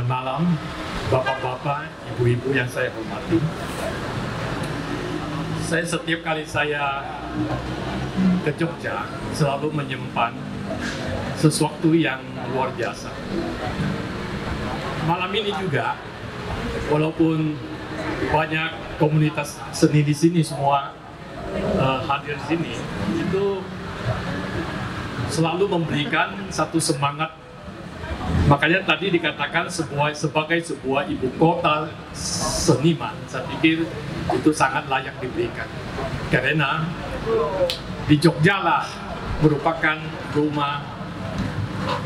malam, Bapak-bapak, Ibu-ibu yang saya hormati. Saya setiap kali saya ke Jogja selalu menyimpan sesuatu yang luar biasa. Malam ini juga, walaupun banyak komunitas seni di sini semua hadir di sini, itu selalu memberikan satu semangat. Makanya tadi dikatakan sebagai sebuah ibu kota seniman, saya pikir itu sangat layak diberikan. Karena di Jogja lah merupakan rumah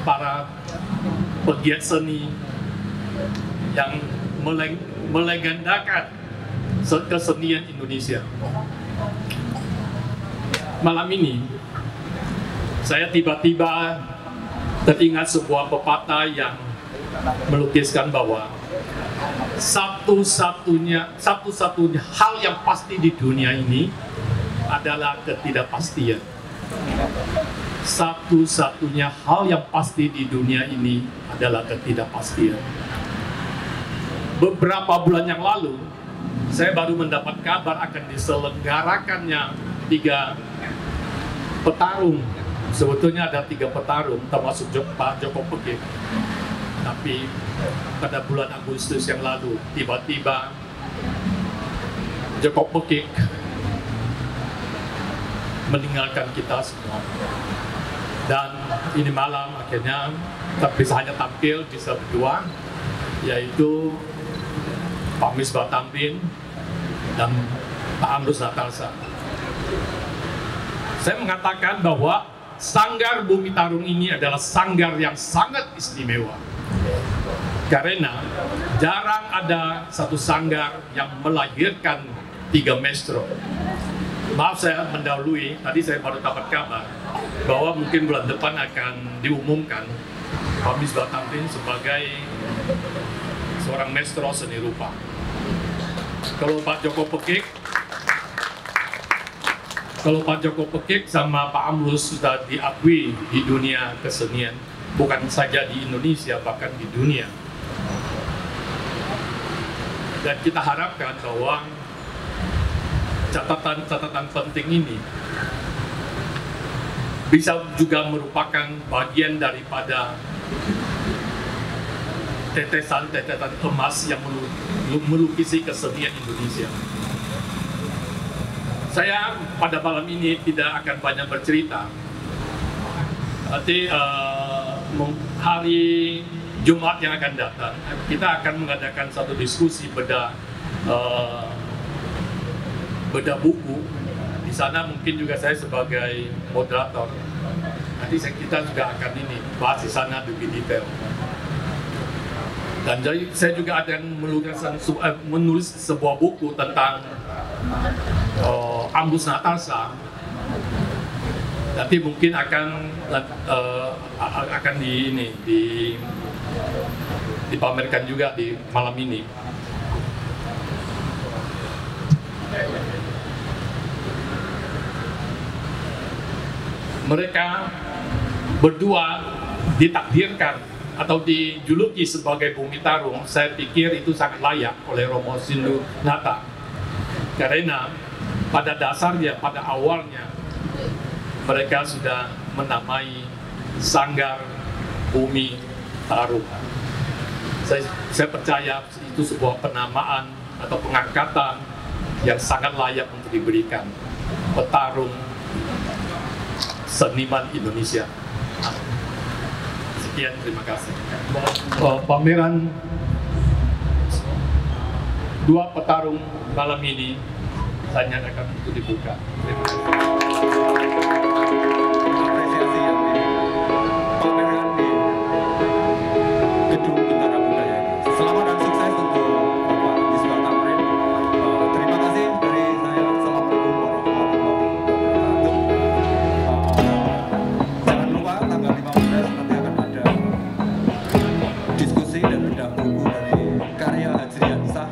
para pegiat seni yang melegendakan kesenian Indonesia. Malam ini saya tiba-tiba teringat sebuah pepatah yang melukiskan bahwa satu-satunya hal yang pasti di dunia ini adalah ketidakpastian. Satu-satunya hal yang pasti di dunia ini adalah ketidakpastian. Beberapa bulan yang lalu, saya baru mendapat kabar akan diselenggarakannya 3 petarung. Sebetulnya ada 3 petarung, termasuk Pak Joko Pekik. Tapi pada bulan Agustus yang lalu, tiba-tiba Joko Pekik meninggalkan kita semua. Dan ini malam akhirnya bisa hanya tampil, bisa berdua, yaitu Pak Misbah Tamrin dan Pak Amrus Natalsa. Saya mengatakan bahwa Sanggar Bumi Tarung ini adalah sanggar yang sangat istimewa. Karena jarang ada satu sanggar yang melahirkan 3 maestro. Maaf saya mendahului, tadi saya baru dapat kabar bahwa mungkin bulan depan akan diumumkan Pak Misbah Tamrin sebagai seorang maestro seni rupa. Kalau Pak Joko Pekik sama Pak Amrus sudah diakui di dunia kesenian, bukan saja di Indonesia, bahkan di dunia. Dan kita harapkan bahwa catatan penting ini bisa juga merupakan bagian daripada tetesan-tetesan emas yang melukisi kesenian Indonesia. Saya pada malam ini tidak akan banyak bercerita. Nanti hari Jumat yang akan datang, kita akan mengadakan satu diskusi bedah buku. Di sana mungkin juga saya sebagai moderator. Nanti kita juga akan bahas di sana lebih detail. Dan jadi saya juga akan menulis sebuah buku tentang Amrus Natalsa. Nanti mungkin akan dipamerkan juga di malam ini. Mereka berdua ditakdirkan atau dijuluki sebagai Bumi Tarung. Saya pikir itu sangat layak oleh Romo Sindunata. Karena pada dasarnya, pada awalnya, mereka sudah menamai Sanggar Bumi Tarung. Saya percaya itu sebuah penamaan atau pengangkatan yang sangat layak untuk diberikan petarung seniman Indonesia. Sekian, terima kasih. Pameran 2 petarung malam ini saya nyatakan untuk dibuka. Terima kasih. Apresiasi yang dipamerkan di Gedung Bintara Budaya ini. Selamat dan sukses untuk Bapak Misbah Tamrin. Terima kasih dari saya. Assalamualaikum warahmatullahi wabarakatuh. Jangan lupa tanggal 15 nanti akan ada diskusi dan bedah buku dari karya Hajriansah.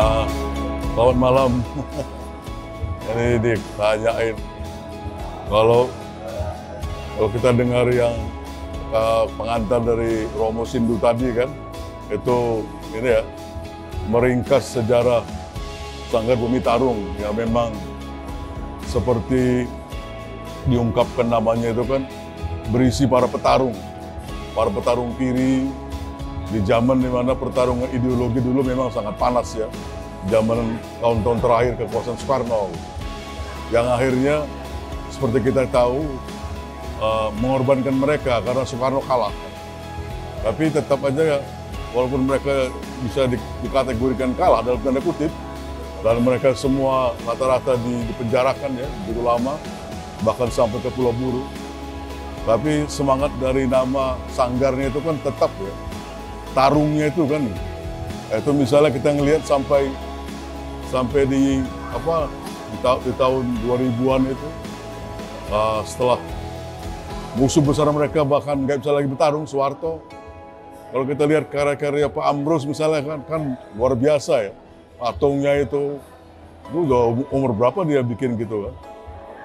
Selamat malam. Ini ditanyain kalau kita dengar yang pengantar dari Romo Sindu tadi kan, itu ini ya meringkas sejarah Sanggar Bumi Tarung yang memang seperti diungkapkan namanya itu kan berisi para petarung kiri di zaman dimana pertarungan ideologi dulu memang sangat panas ya, zaman tahun-tahun terakhir kekuasaan Soekarno, yang akhirnya seperti kita tahu mengorbankan mereka karena Soekarno kalah. Tapi tetap aja ya, walaupun mereka bisa dikategorikan kalah dalam tanda kutip, dan mereka semua rata-rata dipenjarakan ya, begitu lama, bahkan sampai ke Pulau Buru. Tapi semangat dari nama sanggarnya itu kan tetap ya, tarungnya itu kan. Itu misalnya kita ngelihat sampai di tahun 2000-an itu, setelah musuh besar mereka bahkan nggak bisa lagi bertarung, Soeharto. Kalau kita lihat karya-karya Pak Ambrus misalnya kan luar biasa ya. Patungnya itu udah umur berapa dia bikin gitu kan.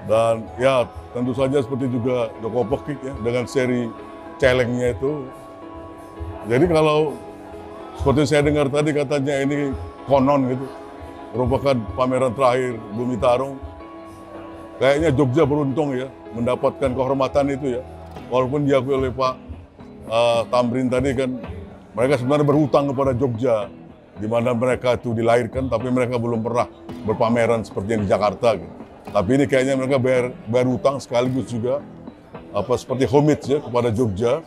Dan ya tentu saja seperti juga Joko Pekik ya dengan seri celengnya itu. Jadi kalau seperti saya dengar tadi katanya ini konon gitu, merupakan pameran terakhir Bumi Tarung. Kayaknya Jogja beruntung ya mendapatkan kehormatan itu ya. Walaupun diakui oleh Pak Tamrin tadi kan, mereka sebenarnya berhutang kepada Jogja, di mana mereka itu dilahirkan, tapi mereka belum pernah berpameran seperti yang di Jakarta. Gitu. Tapi ini kayaknya mereka bayar hutang sekaligus juga seperti homage ya kepada Jogja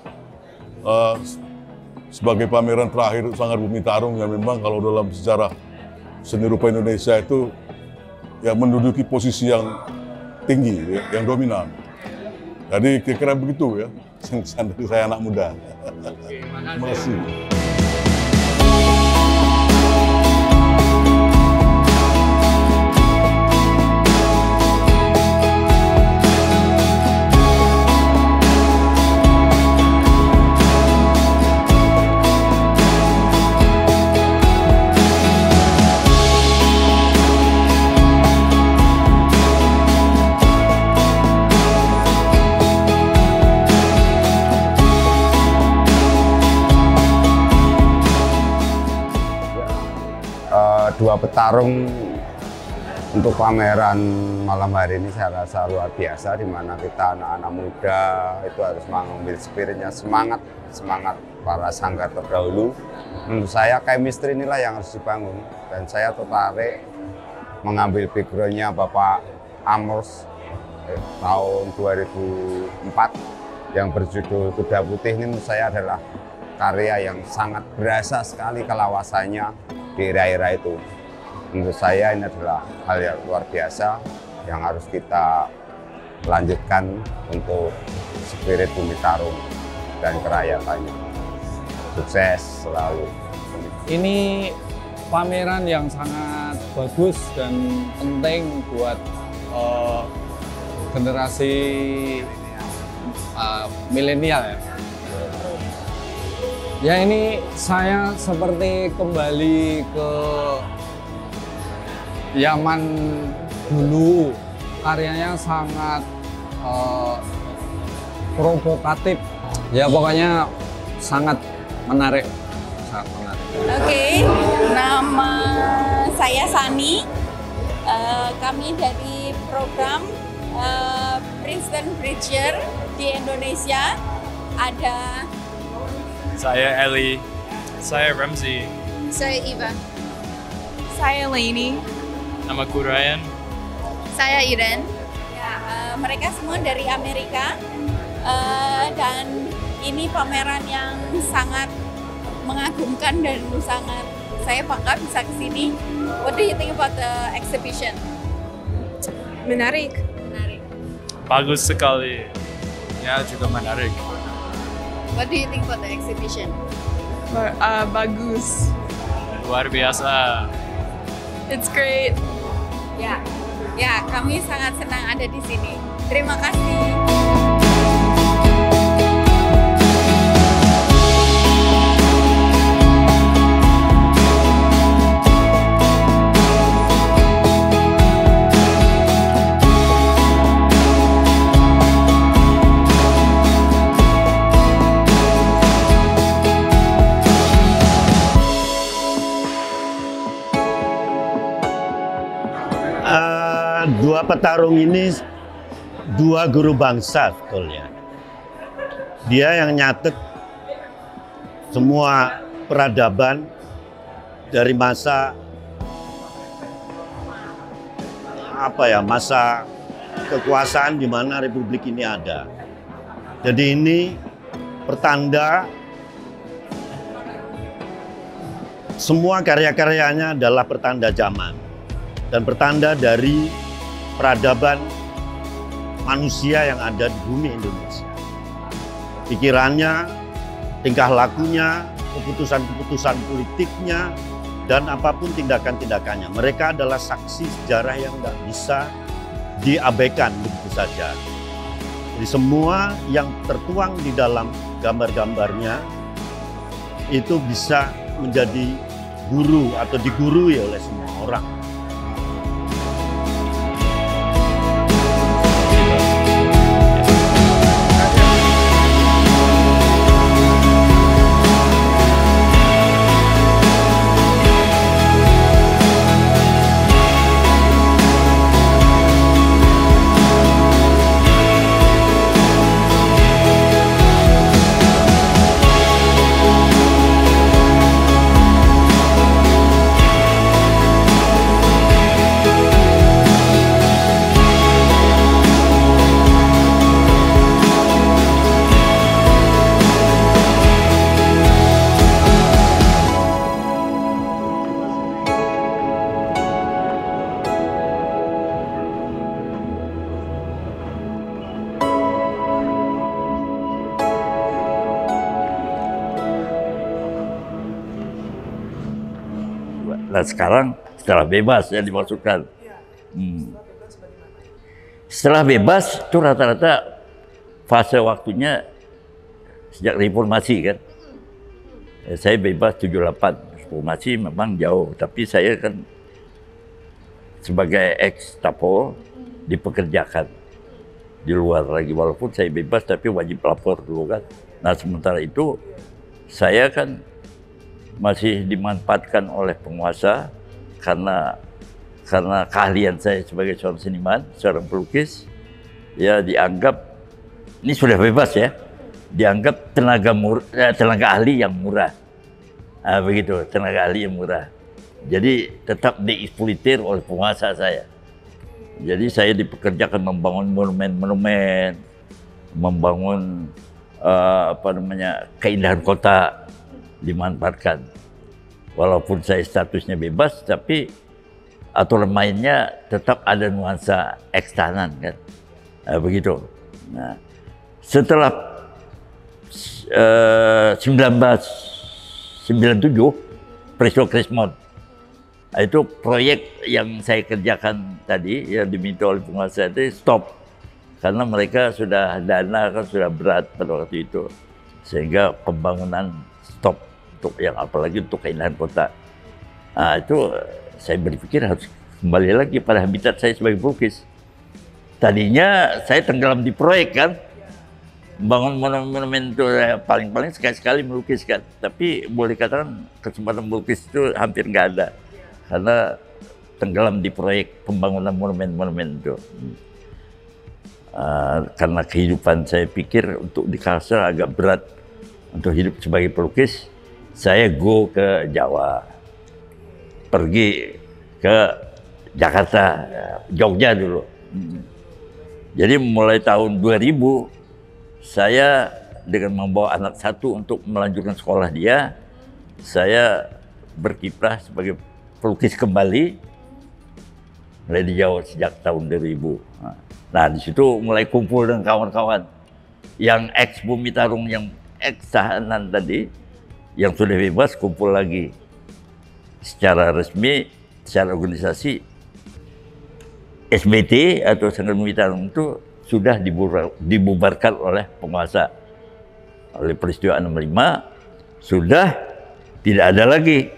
sebagai pameran terakhir Sanggar Bumi Tarung yang memang kalau dalam sejarah seni rupa Indonesia itu ya menduduki posisi yang tinggi, ya, yang dominan. Jadi kira-kira begitu ya, dari saya anak muda. Terima kasih. Dua petarung untuk pameran malam hari ini saya rasa luar biasa, di mana kita anak-anak muda itu harus mengambil spiritnya, semangat para sanggar terdahulu. Menurut saya chemistry inilah yang harus dibangun, dan saya tertarik mengambil backgroundnya Bapak Amros tahun 2004 yang berjudul Kuda Putih. Ini menurut saya adalah karya yang sangat berasa sekali kelawasannya di era-era itu. Menurut saya ini adalah hal yang luar biasa yang harus kita lanjutkan untuk spirit Bumi Tarung dan kerayatannya. Sukses selalu. Ini pameran yang sangat bagus dan penting buat generasi milenial ya. Ya, ini saya seperti kembali ke zaman dulu. Karyanya sangat provokatif. Ya pokoknya sangat menarik. Oke, nama saya Sani. Kami dari program Princeton Bridger di Indonesia. Ada saya Eli, saya Ramzi, saya Iva, saya Lainey, namaku Ryan, saya Iren. Ya, mereka semua dari Amerika, dan ini pameran yang sangat mengagumkan dan sangat saya bangga bisa kesini. What do you think about the exhibition? menarik. Menarik. bagus sekali, ya juga menarik. What do you think about the exhibition? Bagus. Luar biasa. It's great. Ya, ya, kami sangat senang ada di sini. Terima kasih. petarung ini dua guru bangsa sebetulnya. Dia yang nyatet semua peradaban dari masa masa kekuasaan di mana republik ini ada. Jadi ini pertanda semua karya-karyanya adalah pertanda zaman dan pertanda dari peradaban manusia yang ada di bumi Indonesia. Pikirannya, tingkah lakunya, keputusan-keputusan politiknya, dan apapun tindakan-tindakannya. Mereka adalah saksi sejarah yang nggak bisa diabaikan begitu saja. Jadi semua yang tertuang di dalam gambar-gambarnya itu bisa menjadi guru atau digurui oleh semua orang. Nah sekarang setelah bebas ya dimasukkan. Setelah bebas itu rata-rata fase waktunya sejak reformasi kan. Saya bebas 78, reformasi memang jauh. Tapi saya kan sebagai ex-Tapo dipekerjakan di luar lagi. Walaupun saya bebas tapi wajib lapor dulu kan. Nah sementara itu saya kan masih dimanfaatkan oleh penguasa karena keahlian saya sebagai seorang seniman, seorang pelukis, ya dianggap ini sudah bebas ya, dianggap tenaga ahli yang murah, begitu, tenaga ahli yang murah. Jadi tetap dieksploitir oleh penguasa saya. Jadi saya dipekerjakan membangun monumen-monumen, membangun keindahan kota, dimanfaatkan. Walaupun saya statusnya bebas, tapi aturan mainnya tetap ada nuansa ekstanan kan, begitu. Nah, setelah 1997 peristiwa Krismon, itu proyek yang saya kerjakan tadi yang diminta oleh penguasa itu stop karena mereka sudah dana kan sudah berat pada waktu itu, sehingga pembangunan stop. Untuk yang apalagi untuk keindahan kota. Nah, itu saya berpikir harus kembali lagi pada habitat saya sebagai pelukis. Tadinya saya tenggelam di proyek kan, bangun monumen itu paling-paling sekali-sekali melukis kan. Tapi boleh katakan kesempatan melukis itu hampir nggak ada karena tenggelam di proyek pembangunan monumen-monumen itu. Karena kehidupan saya pikir untuk di Kalsel agak berat untuk hidup sebagai pelukis. Saya go ke Jawa, pergi ke Jakarta, Jogja dulu. Jadi mulai tahun 2000, saya dengan membawa anak satu untuk melanjutkan sekolah dia, saya berkiprah sebagai pelukis kembali mulai di Jawa sejak tahun 2000. Nah di situ mulai kumpul dengan kawan-kawan yang ex Bumi Tarung, yang ex tahanan tadi, yang sudah bebas kumpul lagi secara resmi, secara organisasi. SBT atau Sanggar Bumi Tarung itu sudah dibubarkan oleh penguasa. Oleh peristiwa 65 sudah tidak ada lagi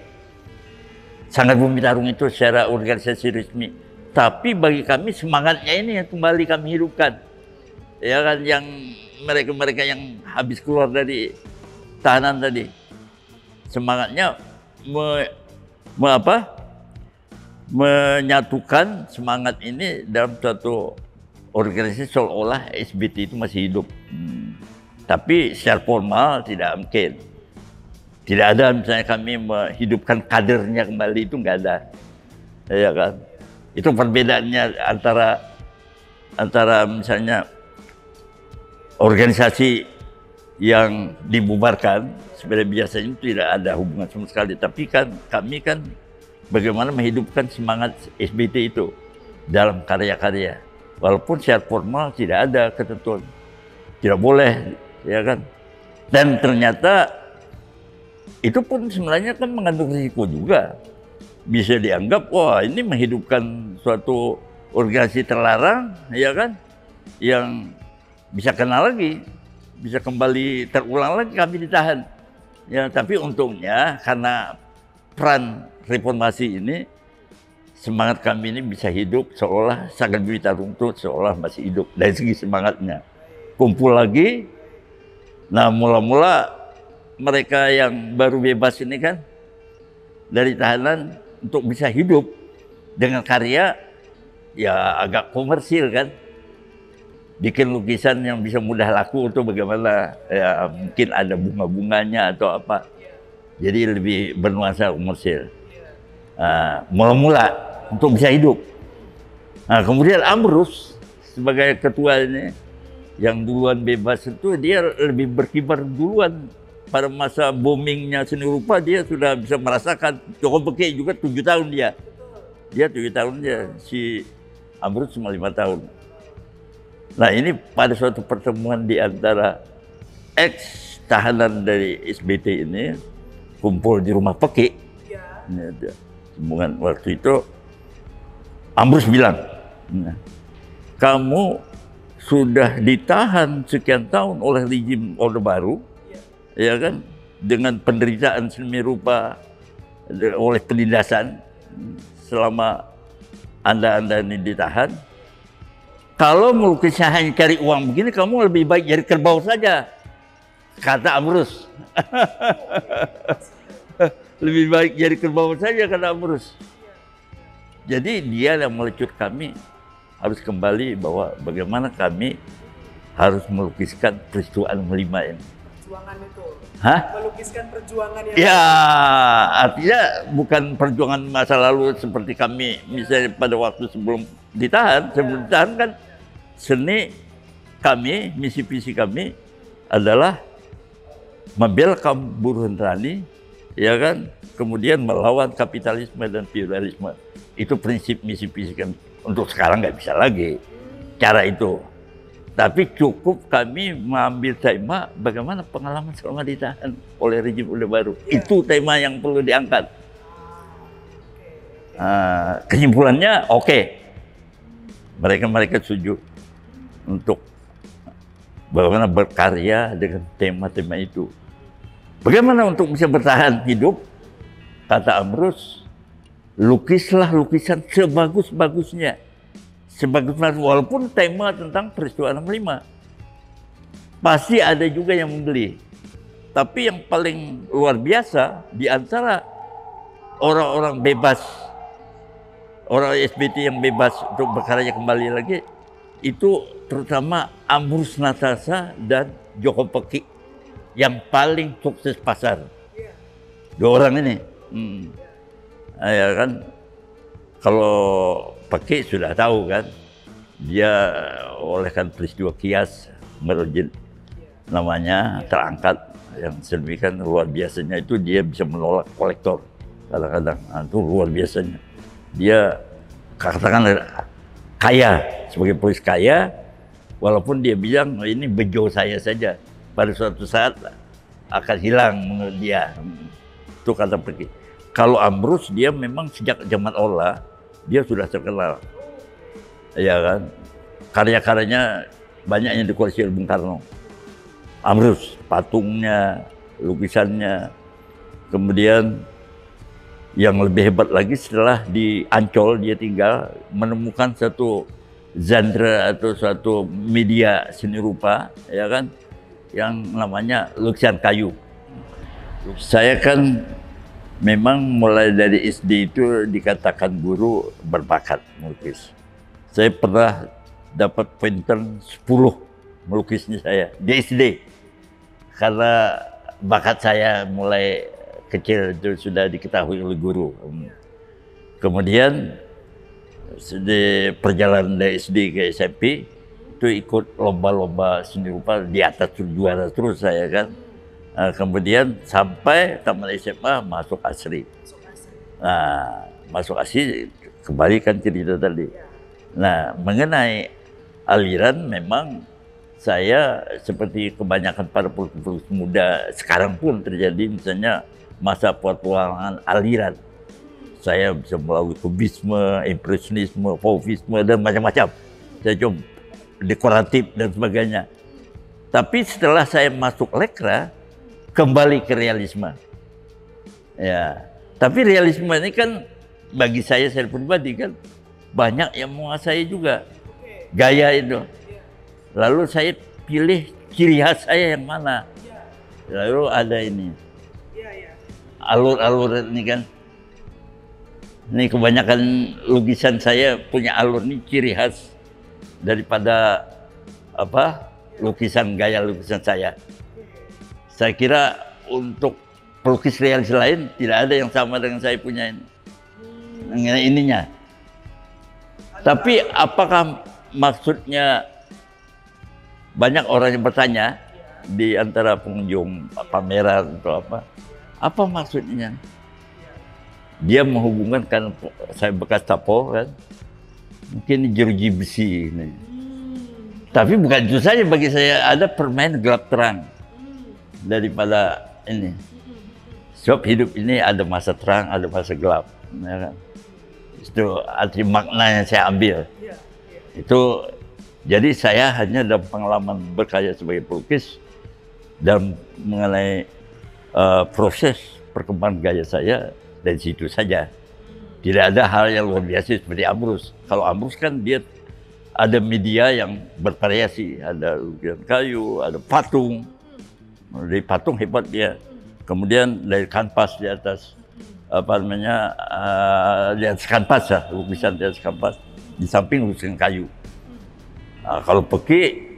Sanggar Bumi Tarung itu secara organisasi resmi. Tapi bagi kami semangatnya ini yang kembali kami hidupkan. Ya kan, yang mereka-mereka yang habis keluar dari tahanan tadi. Semangatnya menyatukan semangat ini dalam suatu organisasi seolah-olah SBT itu masih hidup. Tapi secara formal tidak mungkin. Tidak ada misalnya kami menghidupkan kadernya kembali, itu nggak ada. Ya kan? Itu perbedaannya antara misalnya organisasi yang dibubarkan sebenarnya biasanya itu tidak ada hubungan sama sekali. Tapi kan kami kan bagaimana menghidupkan semangat SBT itu dalam karya-karya. Walaupun secara formal tidak ada ketentuan, tidak boleh, ya kan. Dan ternyata itu pun sebenarnya kan mengandung risiko juga. Bisa dianggap, wah ini menghidupkan suatu organisasi terlarang, ya kan, yang bisa kena lagi, bisa kembali terulang lagi, kami ditahan. Ya, tapi untungnya karena peran reformasi ini, semangat kami ini bisa hidup seolah Sanggar Bumi Tarung itu seolah masih hidup dari segi semangatnya. Kumpul lagi, nah mula-mula mereka yang baru bebas ini kan dari tahanan untuk bisa hidup dengan karya ya agak komersil kan. Bikin lukisan yang bisa mudah laku itu bagaimana, ya mungkin ada bunga-bunganya atau apa. Jadi lebih bernuansa komersil. Mula-mula untuk bisa hidup. Nah, kemudian Amrus sebagai ketua ini yang duluan bebas itu dia lebih berkibar duluan. Pada masa boomingnya seni rupa dia sudah bisa merasakan. Joko Peki juga 7 tahun dia. Dia 7 tahun dia. Si Amrus cuma 5 tahun. Nah ini pada suatu pertemuan di antara ex-tahanan dari SBT ini kumpul di rumah Peki. Hubungan waktu itu Amrus bilang, kamu sudah ditahan sekian tahun oleh rejim Orde Baru, ya kan, dengan penderitaan seni rupa oleh penindasan selama Anda ini ditahan. Kalau melukisnya hanya cari uang begini, kamu lebih baik jadi kerbau saja, kata Amrus. Lebih baik jadi kerbau saja, kata Amrus. Jadi dia yang melecut kami harus kembali bahwa bagaimana kami harus melukiskan peristiwa 65 ini. Perjuangan itu? Hah? Melukiskan perjuangan yang... Ya, artinya bukan perjuangan masa lalu seperti kami misalnya pada waktu sebelum ditahan. Sebelum ditahan kan seni kami, misi visi kami adalah membela kaum buruh tani, ya kan, kemudian melawan kapitalisme dan feudalisme. Itu prinsip misi visi kami. Untuk sekarang nggak bisa lagi cara itu. Tapi cukup kami mengambil tema bagaimana pengalaman selama ditahan oleh rejim Orde Baru. Itu tema yang perlu diangkat. Kesimpulannya oke. Mereka setuju untuk bagaimana berkarya dengan tema-tema itu. Bagaimana untuk bisa bertahan hidup? Kata Amrus, lukislah lukisan sebagus-bagusnya. Sebagus-bagus, walaupun tema tentang peristiwa 65. Pasti ada juga yang membeli. Tapi yang paling luar biasa, di antara orang-orang bebas, orang SBT yang bebas untuk berkarya kembali lagi, itu terutama Amrus Natasa dan Joko Peki yang paling sukses pasar. 2 orang ini. Ya kan, kalau Peki sudah tahu kan, dia olehkan peristiwa Kias Merojid namanya terangkat yang sedemikian luar biasanya itu dia bisa menolak kolektor kadang-kadang. Itu luar biasanya. Dia katakan kaya, sebagai penulis kaya, walaupun dia bilang ini bejo saya saja, pada suatu saat akan hilang menurut dia. Itu kata Peki. Kalau Amrus dia memang sejak zaman Orla dia sudah terkenal, ya kan, karya-karyanya banyak yang dikoleksi oleh Bung Karno. Amrus, patungnya, lukisannya, kemudian yang lebih hebat lagi setelah di Ancol dia tinggal menemukan satu genre atau suatu media seni rupa, ya kan, yang namanya lukisan kayu. Saya kan memang mulai dari SD itu dikatakan guru berbakat melukis. Saya pernah dapat pointer 10 melukisnya saya di SD. Karena bakat saya mulai kecil itu sudah diketahui oleh guru. Kemudian di perjalanan dari SD ke SMP itu ikut lomba-lomba seni rupa di atas juara terus saya kan. Kemudian sampai tamat SMA masuk ASRI. Nah, masuk ASRI kembali kan cerita tadi. Nah, mengenai aliran memang saya seperti kebanyakan para pelukis muda sekarang pun terjadi misalnya masa petualangan aliran. Saya bisa melalui kubisme, impresionisme, fauvisme dan macam-macam. Saya coba dekoratif dan sebagainya. Tapi setelah saya masuk Lekra, kembali ke realisme. Ya, tapi realisme ini kan bagi saya pribadi kan banyak yang menguasai juga gaya itu. Lalu saya pilih ciri khas saya yang mana. Lalu ada ini alur-alur ini kan. Ini kebanyakan lukisan saya punya alur ini ciri khas daripada gaya lukisan saya. Saya kira untuk pelukis realis lain tidak ada yang sama dengan saya punya ini. Mengenai ininya. Tapi apakah maksudnya banyak orang yang bertanya di antara pengunjung pameran atau apa? Apa maksudnya? Dia menghubungkan kan saya bekas tapo kan. Mungkin jeruji besi ini. Tapi bukan itu saja bagi saya, ada permain gelap terang daripada ini. Sebab hidup ini ada masa terang, ada masa gelap. Ya kan? Itu arti makna yang saya ambil. Itu jadi saya hanya dalam pengalaman berkarya sebagai pelukis dan mengenai proses perkembangan gaya saya dari situ saja. Tidak ada hal yang luar biasa seperti Amrus. Kalau Amrus kan dia ada media yang bervariasi, ada lukisan kayu, ada patung. Dari patung hebat dia. Kemudian dari kanvas di atas di atas kanvas ya, lukisan di atas kanvas. Di samping lukisan kayu. Kalau Peki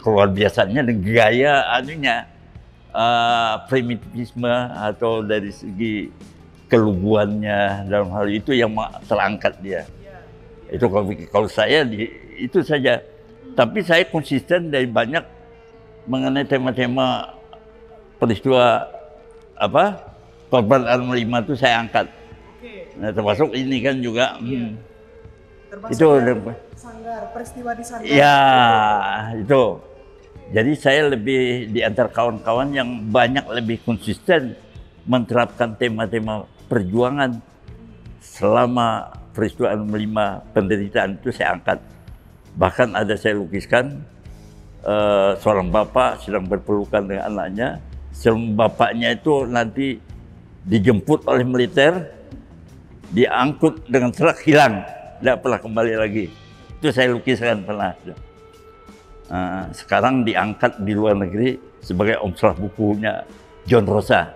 keluar biasanya dengan gaya anunya primitivisme atau dari segi keluguannya dalam hal itu yang terangkat dia. Itu kalau saya itu saja. Tapi saya konsisten dari banyak mengenai tema-tema peristiwa korban Al-5 itu saya angkat. Nah, termasuk ini kan juga. Termasuk itu Sanggar, peristiwa di Sanggar. Ya, itu. Jadi saya lebih di antara kawan-kawan yang banyak lebih konsisten menerapkan tema-tema perjuangan selama peristiwa 65 penderitaan itu saya angkat. Bahkan ada saya lukiskan seorang bapak sedang berpelukan dengan anaknya. Sebelum bapaknya itu nanti dijemput oleh militer, diangkut dengan truk hilang, tidak pernah kembali lagi. Itu saya lukiskan pernah. Sekarang diangkat di luar negeri sebagai omslah bukunya John Rosa.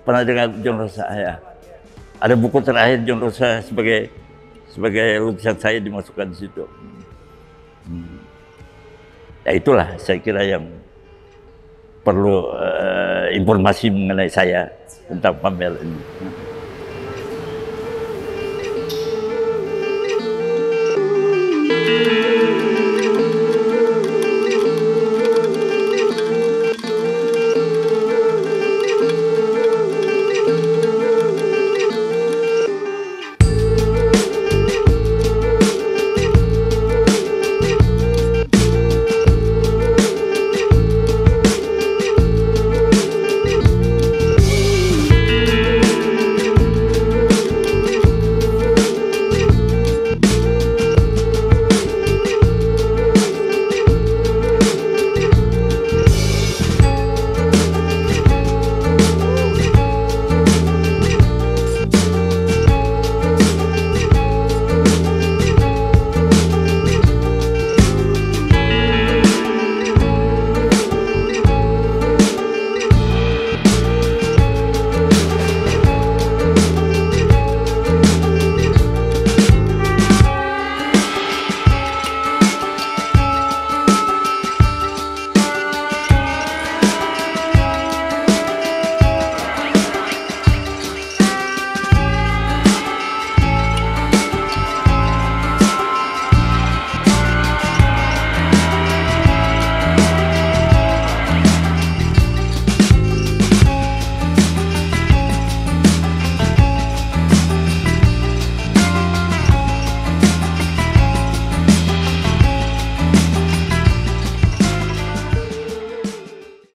Pernah dengar John Rosa ya? Ada buku terakhir John Rosa sebagai lukisan saya dimasukkan di situ. Ya itulah saya kira yang perlu informasi mengenai saya tentang pameran ini.